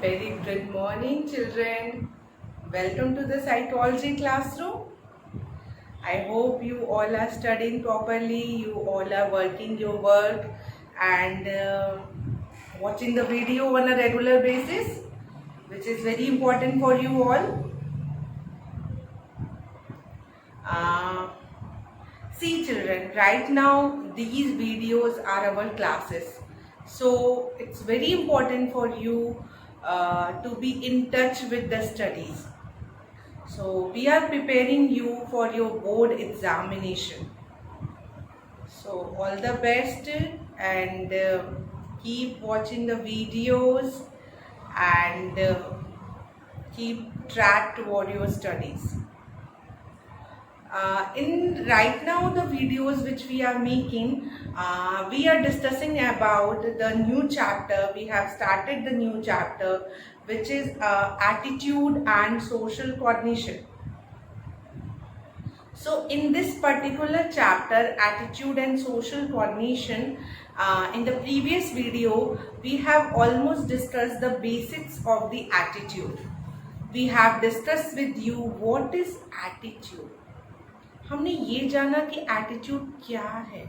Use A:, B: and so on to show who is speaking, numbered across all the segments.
A: Very good morning, children. Welcome to the psychology classroom. I hope you all are studying properly, you all are working your work and watching the video on a regular basis, which is very important for you all. Uh, See, children, right now these videos are our classes. So it's very important for you to be in touch with the studies. So we are preparing you for your board examination. So all the best and keep watching the videos and keep track toward your studies. In right now the videos which we are making, we are discussing about the new chapter. We have started the new chapter which is attitude and social cognition. So in this particular chapter, attitude and social cognition, in the previous video we have almost discussed the basics of the attitude. We have discussed with you what is attitude. हमने ये जाना कि attitude क्या है.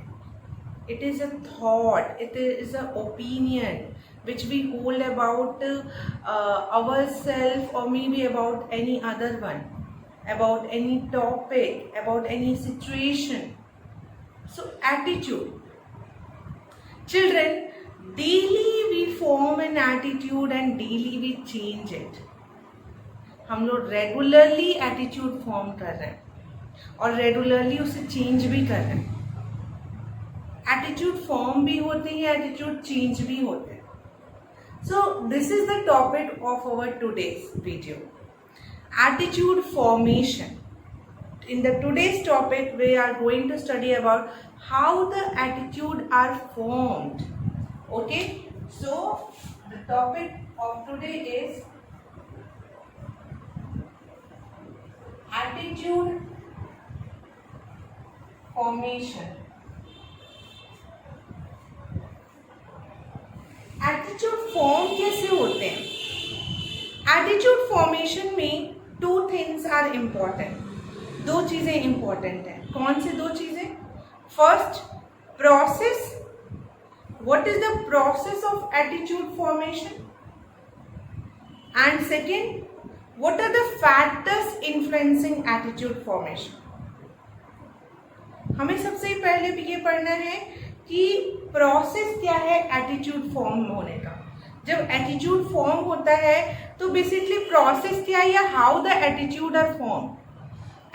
A: It is a thought, it is an opinion which we hold about ourselves or maybe about any other one, about any topic, about any situation. So attitude. Children, daily we form an attitude and daily we change it. हम लोग regularly attitude form कर रहे हैं और regularly उसे change भी कर रहे हैं. एटीट्यूड फॉर्म भी होते हैं, एटीट्यूड चेंज भी होते हैं. So this is the topic of our today's video, attitude formation. In the today's topic we are going to study about how the attitude are formed. Okay, so the topic of today is attitude formation. Attitude form कैसे होते हैं? Attitude formation में two things are important. दो चीजें important हैं. कौन से दो चीजें? First, process. What is the process of attitude formation? And second, what are the factors influencing attitude formation? हमें सबसे पहले भी ये पढ़ना है कि प्रोसेस क्या है एटीट्यूड फॉर्म होने का. जब एटीट्यूड फॉर्म होता है तो बेसिकली प्रोसेस क्या है या how the attitude are form,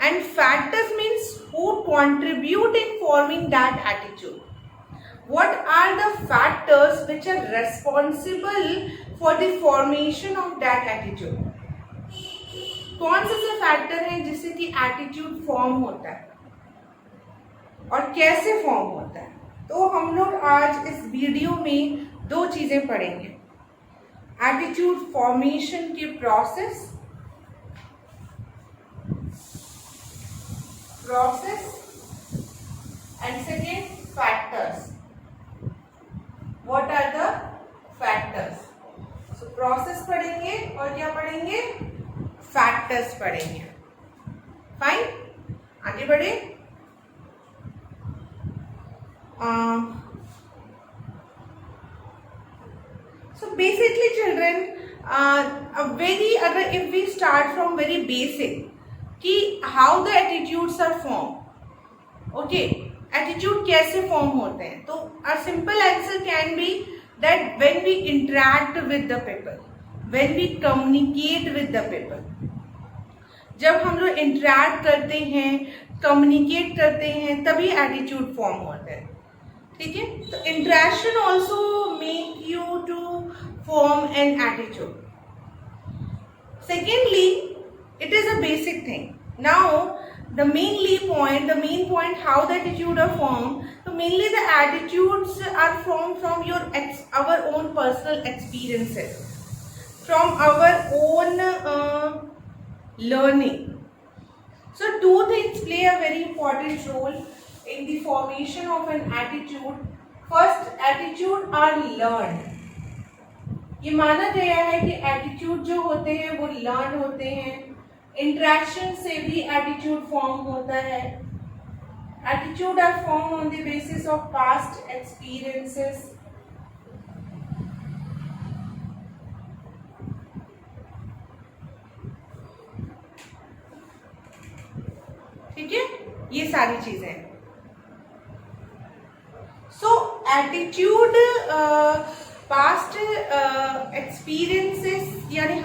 A: and factors means who contribute in forming that attitude. What are the factors which are responsible for the formation of that attitude. कौन से factor हैं जिससे कि एटीट्यूड फॉर्म होता है और कैसे फॉर्म होता है? तो हम लोग आज इस वीडियो में दो चीजें पढ़ेंगे. एटीट्यूड फॉर्मेशन की process and second factors. What are the factors? So process पढ़ेंगे और क्या पढ़ेंगे? फैक्टर्स पढ़ेंगे. फाइन, आगे बढ़े. So basically children, if we start from very basic कि how the attitudes are formed. Okay, attitude कैसे form होते हैं? तो a simple answer can be that when we interact with the people, when we communicate with the people. जब हम लोग interact करते हैं, communicate करते हैं, तभी attitude form होता है. ठीक है, तो interaction also make you to form an attitude. Secondly, it is a basic thing. Now the main point how the attitude are formed. So mainly the attitudes are formed from our own personal experiences, from our own learning. So two things play a very important role in the formation of an attitude. First, attitude are learned. ये माना गया है कि attitude जो होते हैं वो learn होते हैं, इंटरेक्शन से भी एटीट्यूड फॉर्म होता है। Attitude are form on the basis of past experiences. ठीक है, ये सारी चीजें। सो एटीट्यूड पास्ट एक्सपीरियंसेस, यानी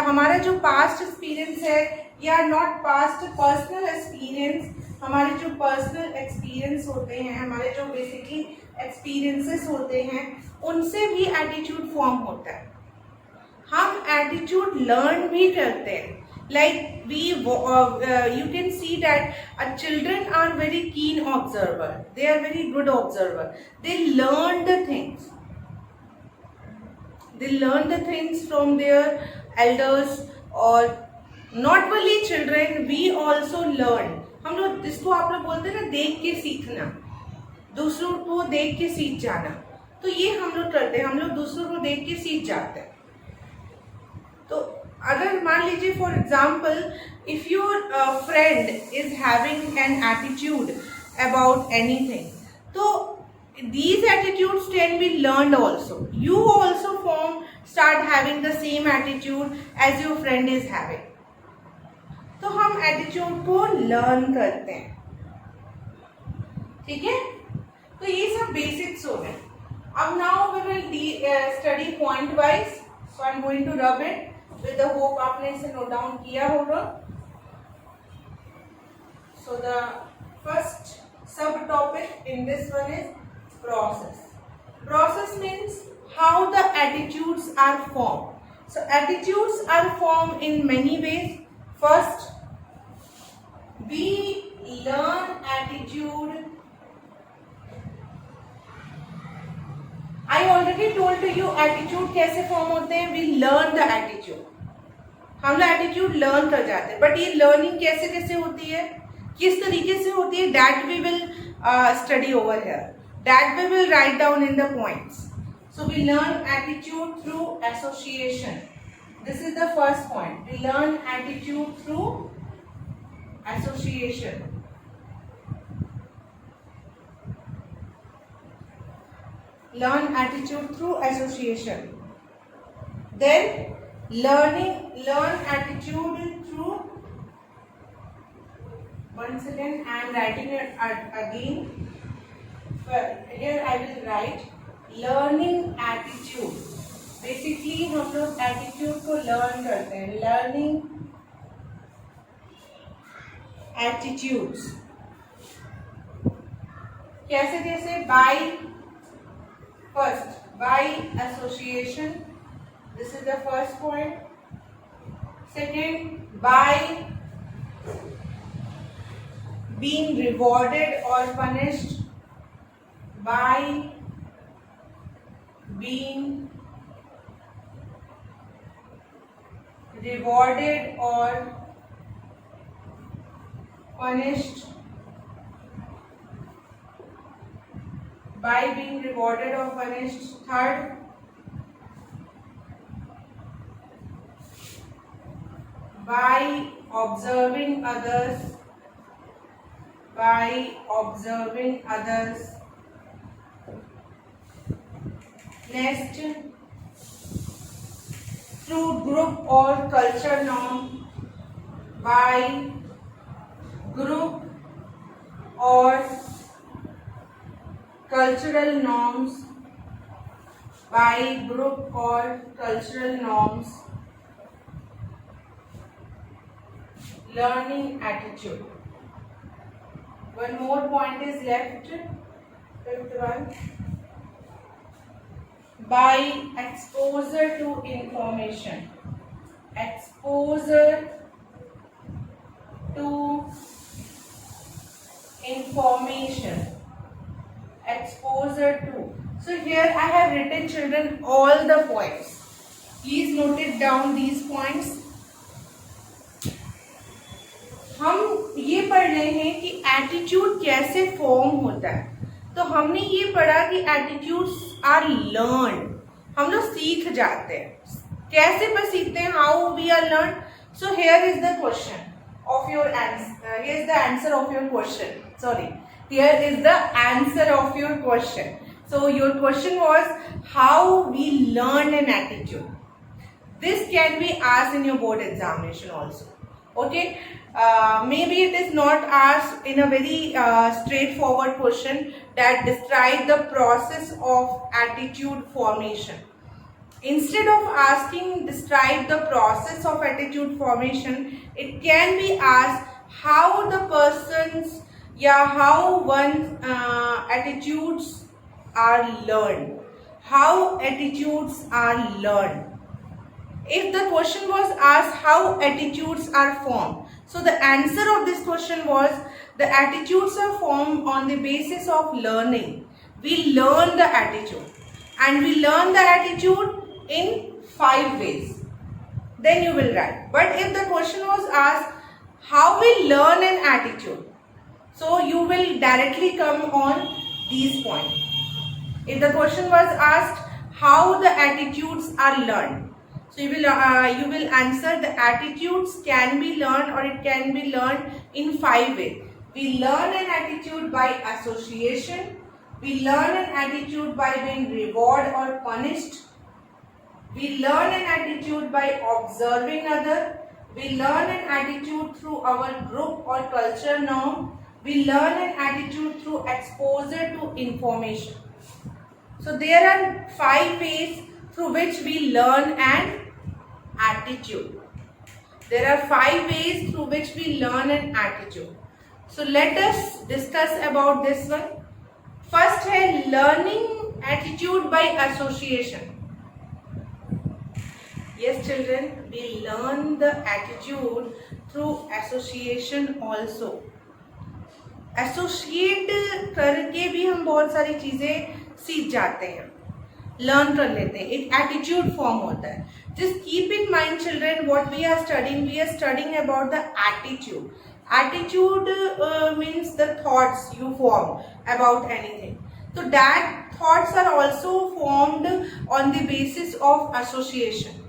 A: हमारा जो पास्ट एक्सपीरियंस है, या नॉट पास्ट पर्सनल एक्सपीरियंस, हमारे जो पर्सनल एक्सपीरियंस होते हैं, हमारे जो बेसिकली एक्सपीरियंसेस होते हैं, उनसे भी एटीट्यूड फॉर्म होता है। हम एटीट्यूड लर्न भी करते हैं। Like you can see that children are very keen observer. They are very good observer. They learn the things. They learn the things from their elders, or not only children, we also learn. हम लोग जिसको आप लोग बोलते हैं ना, देख के सीखना, दूसरों को देख के सीख जाना, तो ये हम लोग करते हैं। हम लोग दूसरों को देख के सीख जाते हैं। तो अगर मान लीजिए for example, if your friend is having an attitude about anything, तो these attitudes can be learned also. You also start having the same attitude as your friend is having. तो हम एटीट्यूड को लर्न करते हैं। ठीक है, तो ये सब बेसिक्स हो गए। अब now we will study point wise. So I am going to rub it with the hope आपने इसे नोट डाउन किया होगा। So the first sub topic in this one is process. Process means how the attitudes are formed. So attitudes are formed in many ways. First, we learn attitude. I already told to you attitude कैसे form होते हैं। We learn the attitude. हम लोग attitude learn कर जाते हैं, but ये learning कैसे कैसे होती है, किस तरीके से होती है, that we will study over here, that we will write down in the points. So we learn attitude through association. This is the first point. We learn attitude through association. Learn attitude through association. Then learn attitude through, once again I am writing it again. Here I will write learning attitude. Basically हम लोग attitude को learn करते हैं। Learning attitudes कैसे कैसे? by association. This is the first point. Second, by being rewarded or punished. By being rewarded or punished. By being rewarded or punished. Third, by observing others. By observing others. Next, through group or culture norm. By group or cultural norms. By group or cultural norms. Learning attitude. One more point is left. Fifth one. By exposure to information. Exposure to information. Exposure to. So here I have written, children, all the points. Please note it down, these points. हम ये पढ़ रहे हैं कि attitude कैसे form होता है। तो हमने ये पढ़ा कि एटीट्यूड्स आर लर्न। हम लोग सीख जाते हैं। कैसे पर सीखते हैं? How we are learn? So here is the question of your answer. Here is the answer of your question. Sorry, here is the answer of your question. So your question was how we learn an attitude. This can be asked in your board examination also. Okay, maybe it is not asked in a very straightforward question that describe the process of attitude formation. Instead of asking describe the process of attitude formation, it can be asked how the person's how one's attitudes are learned. How attitudes are learned. If the question was asked how attitudes are formed, so the answer of this question was the attitudes are formed on the basis of learning. We learn the attitude, and we learn the attitude in 5 ways. Then you will write. But if the question was asked how we learn an attitude, so you will directly come on these points. If the question was asked how the attitudes are learned, so you will answer the attitudes can be learned, or it can be learned in 5 ways. We learn an attitude by association. We learn an attitude by being rewarded or punished. We learn an attitude by observing others. We learn an attitude through our group or culture norm. We learn an attitude through exposure to information. So there are 5 ways through which we learn an attitude. There are 5 ways through which we learn an attitude. So let us discuss about this one. First है learning attitude by association. Yes children, we learn the attitude through association also. Associate करके भी हम बहुत सारी चीज़ें सीख जाते हैं, लर्न कर लेते हैं, एक एटीट्यूड फॉर्म होता है. Just keep in mind children, what we are studying about the attitude. Attitude means the thoughts you form about anything. So that thoughts are also formed on the basis of association.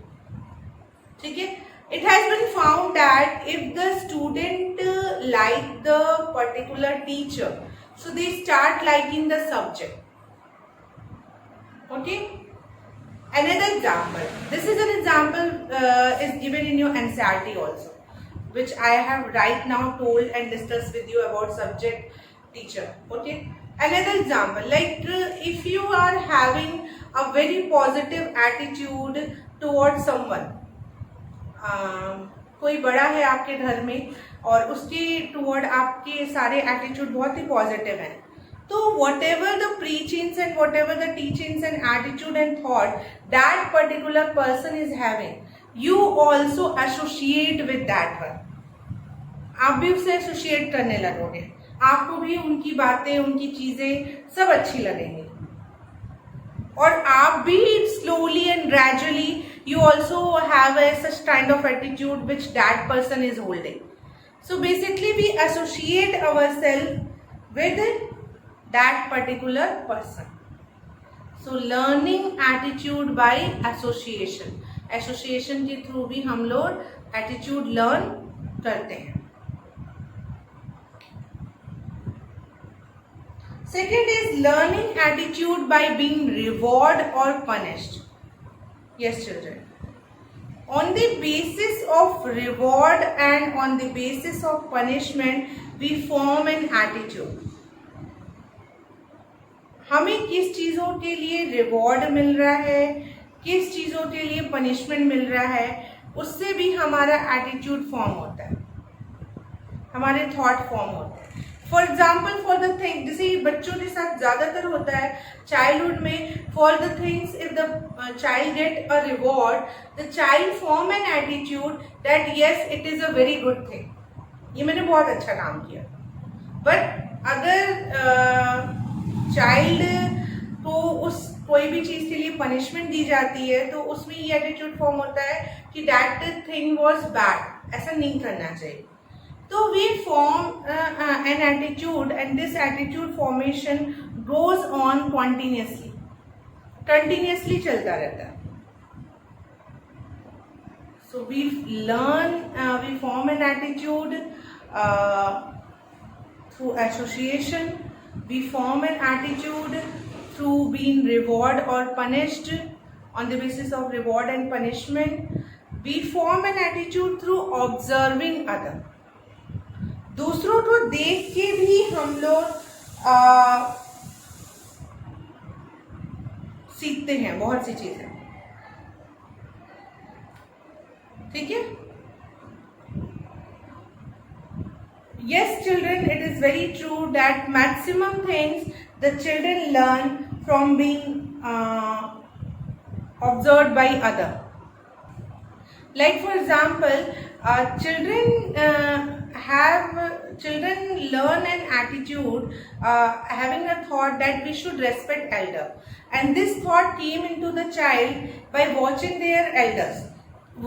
A: ठीक है. It has been found that if the student like the particular teacher, so they start liking the subject. Okay. Another example. This is an example is given in your NCERT also, which I have right now told and discussed with you about subject teacher. Okay. Another example, like if you are having a very positive attitude towards someone. कोई बड़ा है आपके घर में और उसके toward आपके सारे एटीट्यूड बहुत ही पॉजिटिव हैं, तो what ever the preachings and what ever the teachings and attitude and thought that particular person is having, you also associate with that one. आप भी उससे एसोसिएट करने लगोगे, आपको भी उनकी बातें, उनकी चीज़ें सब अच्छी लगेंगी, और आप भी slowly and gradually you also have a such kind of attitude which that person is holding. So basically we associate ourselves with that particular person. So learning attitude by association. Association के through भी हम लोग attitude learn करते हैं. Second is learning attitude by being rewarded or punished. Yes children. On the basis of reward and on the basis of punishment, we form an attitude. हमें किस चीज़ों के लिए रिवॉर्ड मिल रहा है, किस चीज़ों के लिए पनिशमेंट मिल रहा है, उससे भी हमारा एटीट्यूड फॉर्म होता है, हमारे थॉट फॉर्म होते हैं. For example for the thing, जैसे बच्चों के साथ ज़्यादातर होता है चाइल्डहुड में, for the things if the child get a reward, the child form an attitude that yes it is a very good thing, ये मैंने बहुत अच्छा काम किया. बट अगर चाइल्ड को उस कोई भी चीज़ के लिए पनिशमेंट दी जाती है तो उसमें ये एटीट्यूड फॉर्म होता है कि दैट थिंग वॉज बैड, ऐसा नहीं करना चाहिए. So we form an attitude, and this attitude formation goes on continuously. Continuously चलता रहता है. So we learn, we form an attitude through association. We form an attitude through being rewarded or punished on the basis of reward and punishment. We form an attitude through observing other. दूसरों को देख के भी हम लोग सीखते हैं बहुत सी चीजें. ठीक है. Yes, children, it is very true that maximum things the children learn from being observed by other. Like for example, children learn an attitude having a thought that we should respect elder, and this thought came into the child by watching their elders.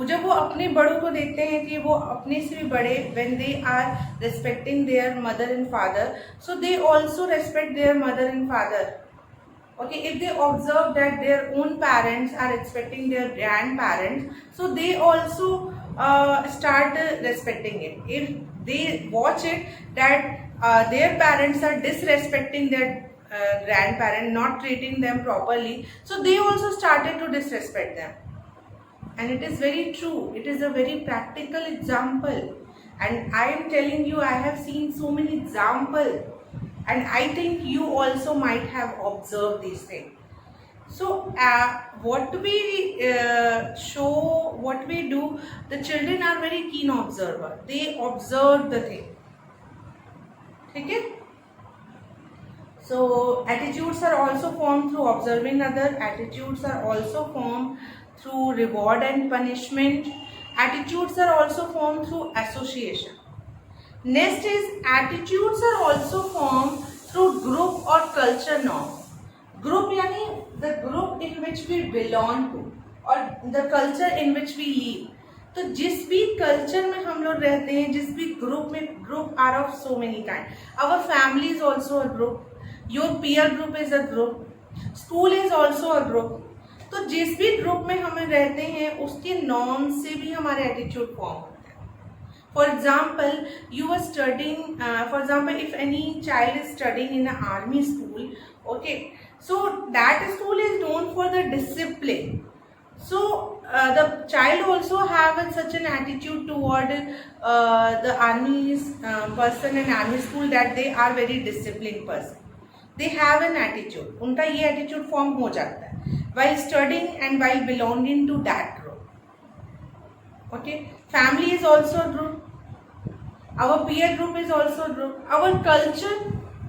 A: जब वो अपने बड़ों को देखते हैं कि वो अपने से भी बड़े, when they are respecting their mother and father, so they also respect their mother and father. Okay, if they observe that their own parents are respecting their grandparents, so they also start respecting it. If they watch it that their parents are disrespecting their grandparent, not treating them properly, so they also started to disrespect them. And it is very true. It is a very practical example. And I am telling you, I have seen so many examples. And I think you also might have observed these things. So what we show, what we do, the children are very keen observer. They observe the thing. Okay? So attitudes are also formed through observing other. Attitudes are also formed through reward and punishment. Attitudes are also formed through association. Next is attitudes are also formed through group or culture norm. Group yani the group in which we belong to or the culture in which we live. तो जिस भी culture में हम लोग रहते हैं, जिस भी ग्रुप में, group are of so many kind. Our family is also a group. Your peer group is a group. School is also a group. तो जिस भी ग्रुप में हम रहते हैं उसके नॉर्म से भी हमारे एटीट्यूड फॉर्म होते हैं. For example, you are studying, for example if any child is studying in a army school, okay, so that school is known for the discipline. So the child also have such an attitude toward the army's person in army school that they are very disciplined person. They have an attitude. उनका ये attitude form हो जाता है while studying and while belonging to that group. Okay, family is also a group. Our peer group is also a group. Our culture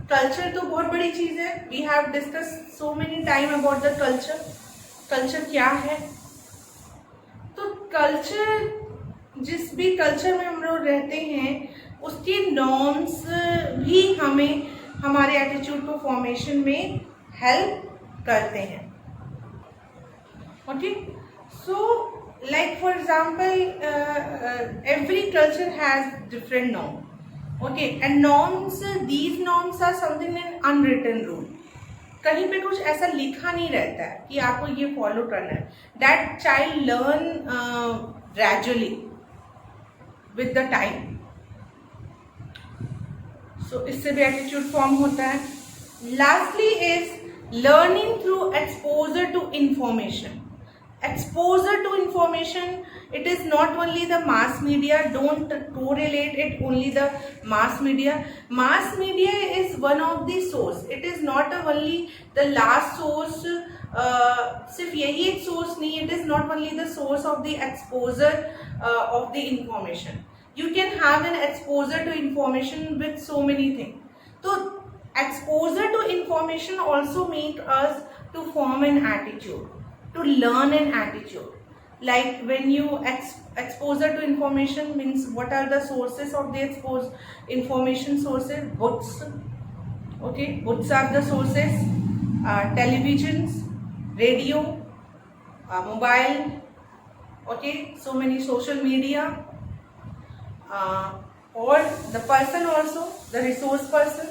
A: तो बहुत बड़ी चीज है. We have discussed so many time about the culture. Culture क्या है? तो culture, जिस भी कल्चर में हम लोग रहते हैं उसके नॉर्म्स भी हमें हमारे एटीट्यूड को फॉर्मेशन में हेल्प करते हैं. Okay, so like for example every culture has different norm. Okay, and norms, these norms are something in unwritten rule. कहीं पे कुछ ऐसा लिखा नहीं रहता है कि आपको ये फॉलो करना है. That child learn gradually with the time. So इससे भी एटीट्यूड फॉर्म होता है. Lastly is learning through exposure to information. Exposure to information, it is not only the mass media. Don't correlate it only the mass media. Mass media is one of the source. It is not only the last source. सिर्फ यही एक source नहीं. It is not only the source of the exposure of the information. You can have an exposure to information with so many things. So exposure to information also make us to form an attitude, to learn an attitude. Like when you exposure to information means, what are the sources of the information sources? Books. Okay, books are the sources. Televisions, radio, mobile. Okay, so many social media. Or the person also, the resource person.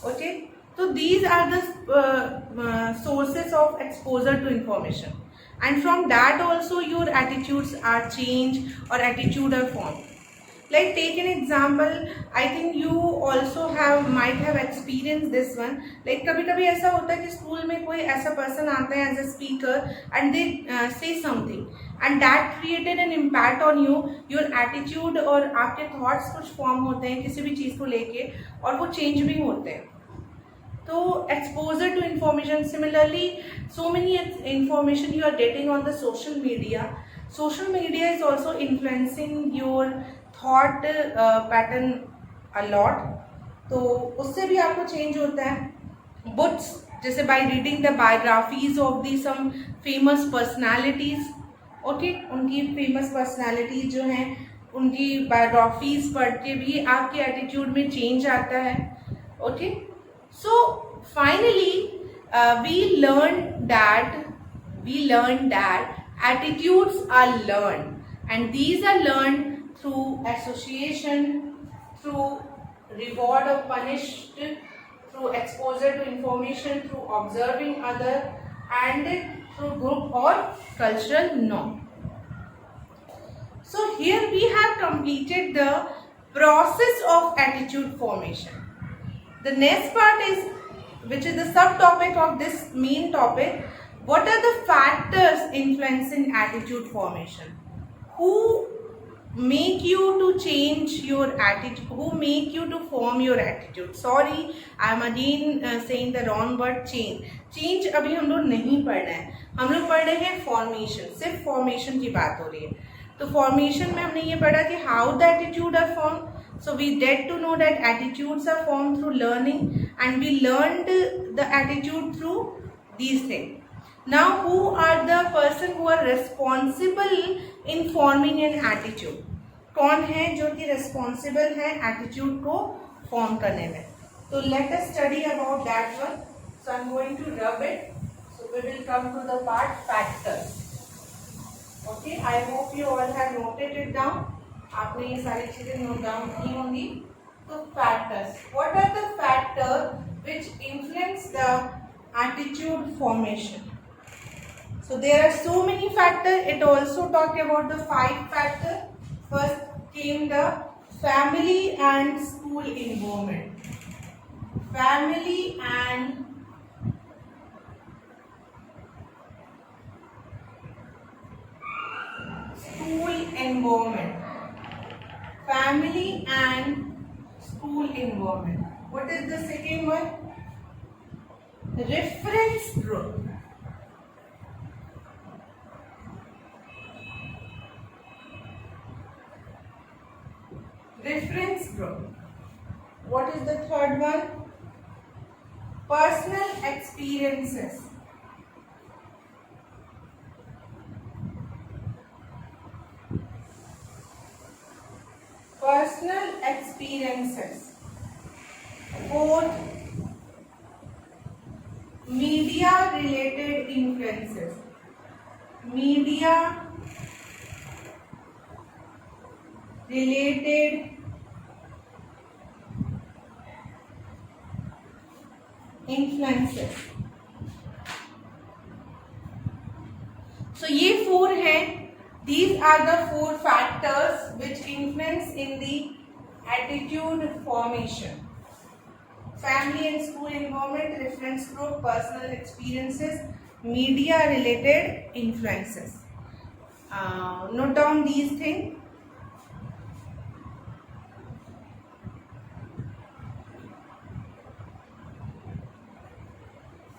A: Okay, so these are the sources of exposure to information, and from that also your attitudes are changed or attitude are formed. Like take an example, I think you also have might have experienced this one. Like कभी कभी ऐसा होता है कि school में कोई ऐसा person आता है as a speaker and they say something and that created an impact on you, your attitude और आपके थॉट्स कुछ फॉर्म होते हैं किसी भी चीज़ को लेके और वो चेंज भी होते हैं. तो exposure to information, similarly so many information you are getting on the social media. Social media is also influencing your thought pattern a lot. तो उससे भी आपको चेंज होता है. बुक्स जैसे by reading the biographies of the some famous personalities, okay उनकी famous personalities जो हैं उनकी बायोग्राफीज पढ़ के भी आपके एटीट्यूड में चेंज आता है. Okay so finally we learned that attitudes are learned and these are learned through association, through reward or punished, through exposure to information, through observing other and through group or cultural norm. So here we have completed the process of attitude formation. The next part is, which is the subtopic of this main topic, what are the factors influencing attitude formation? Who make you to change your attitude? Who make you to form your attitude? Sorry, I am again saying the wrong word, change. Change अभी हम लोग नहीं पढ़ रहे हैं, हम लोग पढ़ रहे हैं formation. सिर्फ formation की बात हो रही है. तो formation में हमने ये पढ़ा कि how the attitude are formed. So we get to know that attitudes are formed through learning and we learned the attitude through these things. Now who are the person who are responsible in forming an attitude? कौन है जो कि responsible है attitude को form करने में? So let us study about that one. So I am going to rub it. So we will come to the part factors. Okay, I hope you all have noted it down. आपने ये सारी चीजें note down की होंगी. तो factors, what are the factor which influence the attitude formation? So there are so many factor. It also talk about the 5 factor. First came the family and school environment. Family and school environment. Family and school environment. What is the second one? Reference group. Reference group. What is the third one? Personal experiences. Personal experiences. Fourth, media related influences. Media related influences. So ये 4 हैं. These are the 4 factors which influence in the attitude formation. Family and school environment, reference group, personal experiences, media related influences. Note down these things.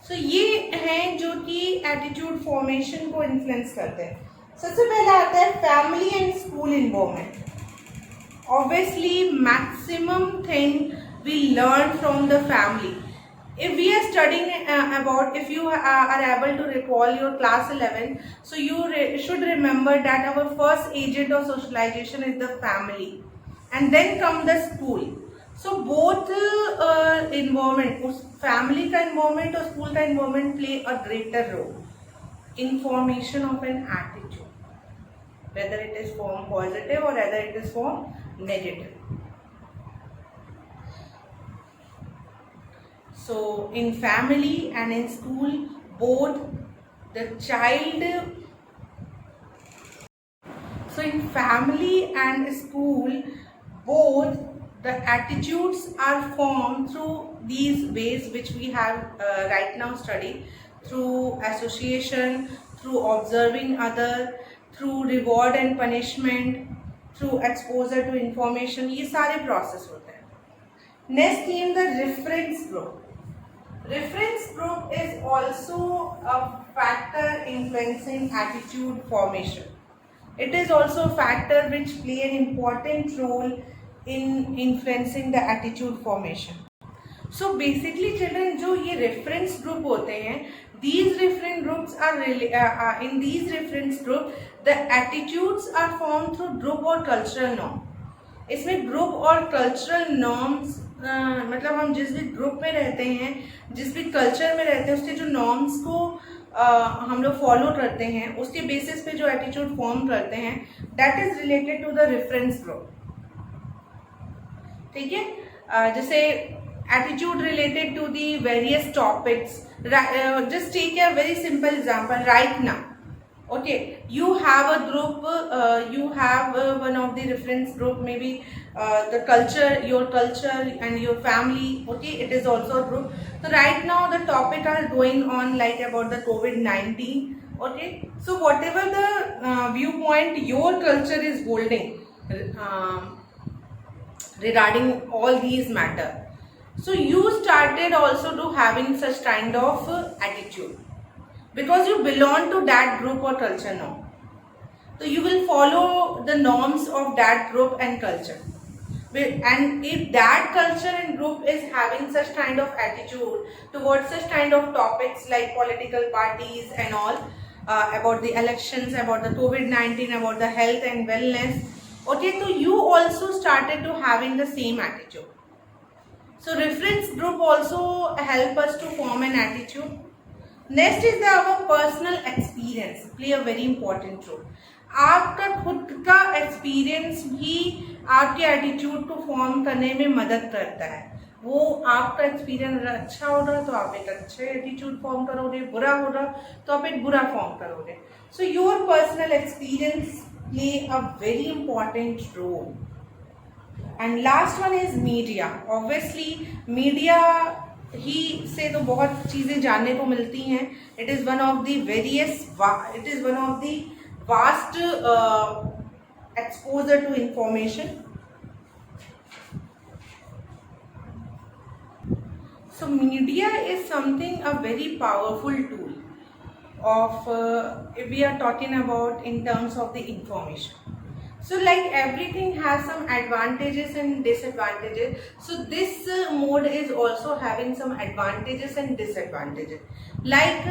A: So ये हैं जो कि attitude formation को influence करते हैं. सबसे पहला आता है family and school environment. Obviously maximum thing we learn from the family. If we are studying about, if you are able to recall your class 11, so you should remember that our first agent of socialization is the family, and then come the school. So both environment, उस family का environment और school का environment play a greater role in formation of an attitude, whether it is form positive or whether it is form negative. So in family and in school, both the child, so in family and school, both the attitudes are formed through these ways which we have right now studied, through association, through observing other, through reward and punishment, through exposure to information. ये सारे process होते हैं. Next came the reference group. Reference group is also a factor influencing attitude formation. It is also a factor which play an important role in influencing the attitude formation. So basically children, जो ये reference group होते हैं, these reference groups are really in these reference group the attitudes are formed through group और cultural norm. इसमें group और cultural norms मतलब हम जिस भी ग्रुप में रहते हैं, जिस भी कल्चर में रहते हैं, उसके जो नॉर्म्स को हम लोग फॉलो करते हैं, उसके बेसिस पे जो एटीट्यूड फॉर्म करते हैं, that is related to the reference group. ठीक है, जैसे attitude related to the various topics. Just take a very simple example. Right now, okay, you have a group, you have one of the reference group, maybe the culture, your culture and your family. Okay, it is also a group. So right now the topic are going on like about the COVID-19. Okay, so whatever the viewpoint your culture is holding regarding all these matter, so you started also to having such kind of attitude, because you belong to that group or culture now. So you will follow the norms of that group and culture. And if that culture and group is having such kind of attitude towards such kind of topics like political parties and all, about the elections, about the COVID-19, about the health and wellness, okay, so you also started to having the same attitude. So reference group also help us to form an attitude. Next is our personal experience play a very important role. आपका खुद का experience भी आपके attitude को form करने में मदद करता है. वो आपका एक्सपीरियंस अच्छा हो रहा तो आप एक अच्छे एटीट्यूड फॉर्म करोगे, बुरा हो रहा तो आप एक बुरा फॉर्म करोगे. So your personal experience play a very important role. And last one is media. Obviously media ही से तो बहुत चीज़ें जानने को मिलती हैं. It is one of the various, it is one of the vast exposure to information. So media is something a very powerful tool of if we are talking about in terms of the information. So like everything has some advantages and disadvantages. So this mode is also having some advantages and disadvantages. Like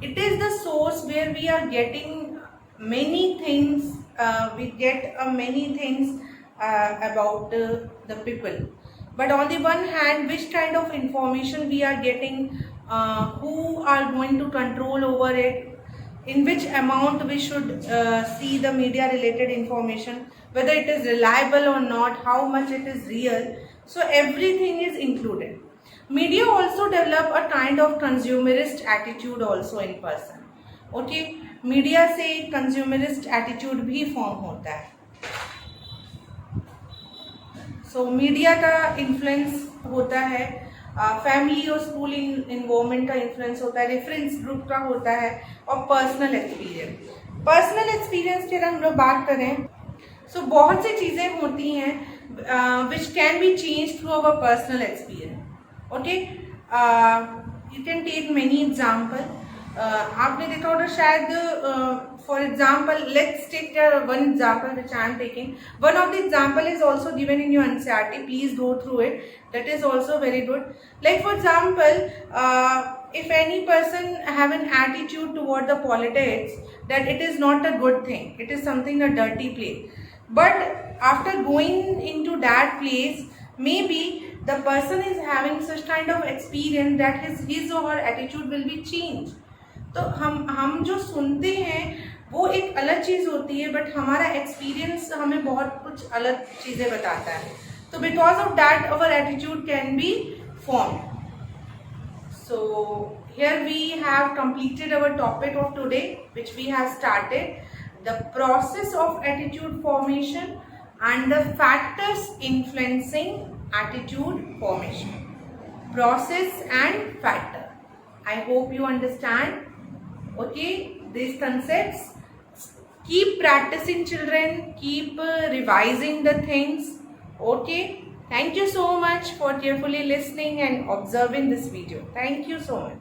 A: it is the source where we are getting many things, we get many things about the people. But on the one hand, which kind of information we are getting, who are going to control over it, in which amount we should see the media related information, whether it is reliable or not, how much it is real. So everything is included. Media also develop a kind of consumerist attitude also in person. Okay, media से consumerist attitude भी form होता है. So media का influence होता है, family और school involvement का influence होता है, रेफरेंस ग्रुप का होता है, और पर्सनल एक्सपीरियंस. पर्सनल एक्सपीरियंस की अगर हम लोग बात करें, सो बहुत सी चीज़ें होती हैं which can be change through our personal experience. Okay, you can take many example. आपने देखा होगा शायद, for example let's take one example which I am taking. One of the example is also given in your NCERT. Please go through it, that is also very good. Like for example, if any person have an attitude toward the politics that it is not a good thing, it is something a dirty place, but after going into that place, maybe the person is having such kind of experience that his or her attitude will be changed. तो हम जो सुनते हैं वो एक अलग चीज़ होती है, बट हमारा एक्सपीरियंस हमें बहुत कुछ अलग चीज़ें बताता है. So because of that our attitude can be formed. So here we have completed our topic of today, which we have started, the process of attitude formation and the factors influencing attitude formation. Process and factor. I hope you understand. Okay, these concepts. Keep practicing, children. Keep revising the things. Okay. Thank you so much for carefully listening and observing this video. Thank you so much.